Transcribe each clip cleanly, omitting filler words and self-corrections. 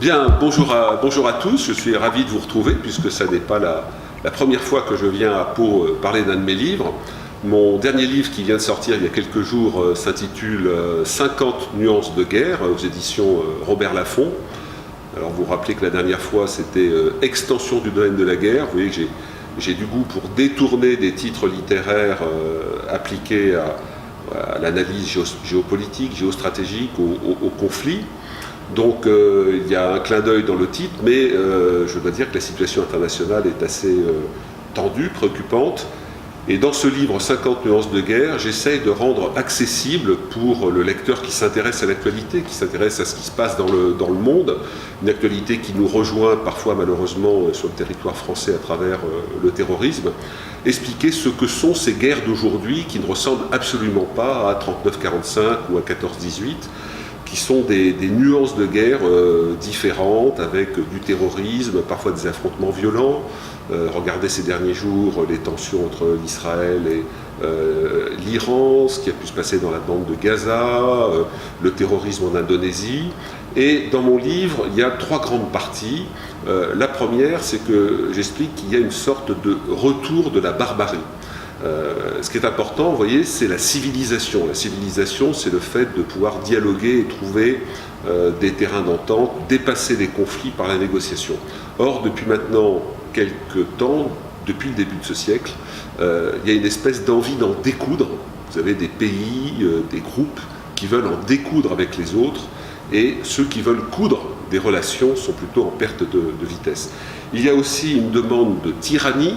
Bien, bonjour à tous, je suis ravi de vous retrouver puisque ça n'est pas la première fois que je viens à Pau parler d'un de mes livres. Mon dernier livre qui vient de sortir il y a quelques jours s'intitule 50 nuances de guerre aux éditions Robert Laffont. Alors vous vous rappelez que la dernière fois c'était extension du domaine de la guerre. Vous voyez que j'ai du goût pour détourner des titres littéraires appliqués à l'analyse géopolitique, géostratégique, au conflit. Donc il y a un clin d'œil dans le titre, mais je dois dire que la situation internationale est assez tendue, préoccupante. Et dans ce livre 50 nuances de guerre, j'essaye de rendre accessible pour le lecteur qui s'intéresse à l'actualité, qui s'intéresse à ce qui se passe dans le monde, une actualité qui nous rejoint parfois malheureusement sur le territoire français à travers le terrorisme, expliquer ce que sont ces guerres d'aujourd'hui qui ne ressemblent absolument pas à 39-45 ou à 14-18, qui sont des nuances de guerre différentes, avec du terrorisme, parfois des affrontements violents. Regardez ces derniers jours les tensions entre l'Israël et l'Iran, ce qui a pu se passer dans la bande de Gaza, le terrorisme en Indonésie. Et dans mon livre, il y a trois grandes parties. La première, c'est que j'explique qu'il y a une sorte de retour de la barbarie. Ce qui est important, vous voyez, c'est la civilisation. La civilisation, c'est le fait de pouvoir dialoguer et trouver des terrains d'entente, dépasser les conflits par la négociation. Or, depuis maintenant quelques temps, depuis le début de ce siècle, il y a une espèce d'envie d'en découdre. Vous avez des pays, des groupes qui veulent en découdre avec les autres, et ceux qui veulent coudre des relations sont plutôt en perte de vitesse. Il y a aussi une demande de tyrannie,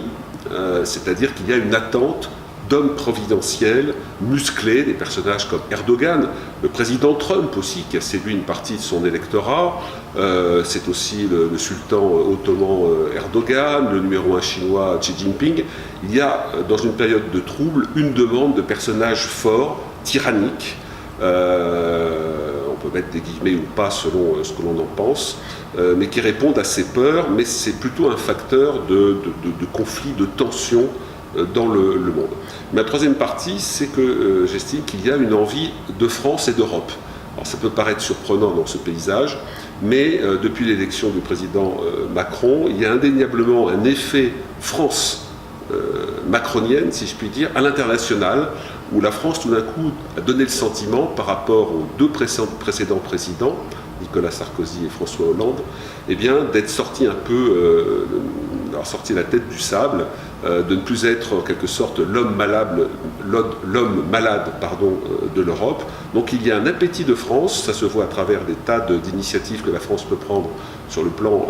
c'est-à-dire qu'il y a une attente d'hommes providentiels, musclés, des personnages comme Erdogan, le président Trump aussi, qui a séduit une partie de son électorat, c'est aussi le sultan ottoman Erdogan, le numéro 1 chinois Xi Jinping. Il y a, dans une période de trouble, une demande de personnages forts, tyranniques, on peut mettre des guillemets ou pas selon ce que l'on en pense, mais qui répondent à ces peurs, mais c'est plutôt un facteur de conflit, de tension dans le monde. Ma troisième partie, c'est que j'estime qu'il y a une envie de France et d'Europe. Alors ça peut paraître surprenant dans ce paysage, mais depuis l'élection du président Macron, il y a indéniablement un effet France macronienne, si je puis dire, à l'international, où la France tout d'un coup a donné le sentiment par rapport aux deux précédents présidents, Nicolas Sarkozy et François Hollande, eh bien, d'être sorti un peu, sorti la tête du sable, de ne plus être en quelque sorte l'homme malade de l'Europe. Donc il y a un appétit de France, ça se voit à travers des tas d'initiatives que la France peut prendre sur le plan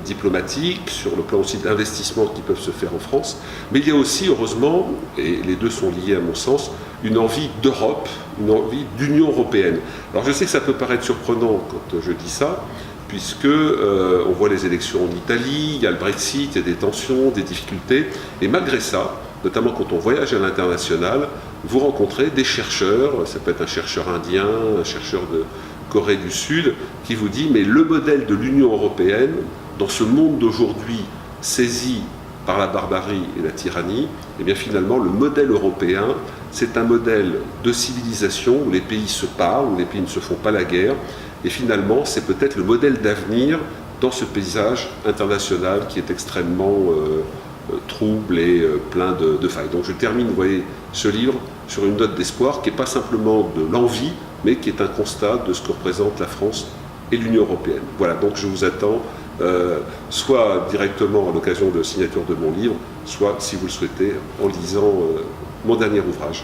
diplomatique, sur le plan aussi d'investissements qui peuvent se faire en France. Mais il y a aussi, heureusement, et les deux sont liés à mon sens, une envie d'Europe, une envie d'Union européenne. Alors je sais que ça peut paraître surprenant quand je dis ça, puisque on voit les élections en Italie, il y a le Brexit, il y a des tensions, des difficultés, et malgré ça, notamment quand on voyage à l'international, vous rencontrez des chercheurs, ça peut être un chercheur indien, un chercheur de Corée du Sud, qui vous dit, mais le modèle de l'Union européenne, dans ce monde d'aujourd'hui saisi par la barbarie et la tyrannie, et bien finalement le modèle européen, c'est un modèle de civilisation où les pays se parlent, où les pays ne se font pas la guerre, et finalement c'est peut-être le modèle d'avenir dans ce paysage international qui est extrêmement trouble et plein de failles. Donc je termine, vous voyez, ce livre sur une note d'espoir qui n'est pas simplement de l'envie, mais qui est un constat de ce que représente la France et l'Union européenne. Voilà, donc je vous attends soit directement à l'occasion de signature de mon livre, soit, si vous le souhaitez, en lisant mon dernier ouvrage.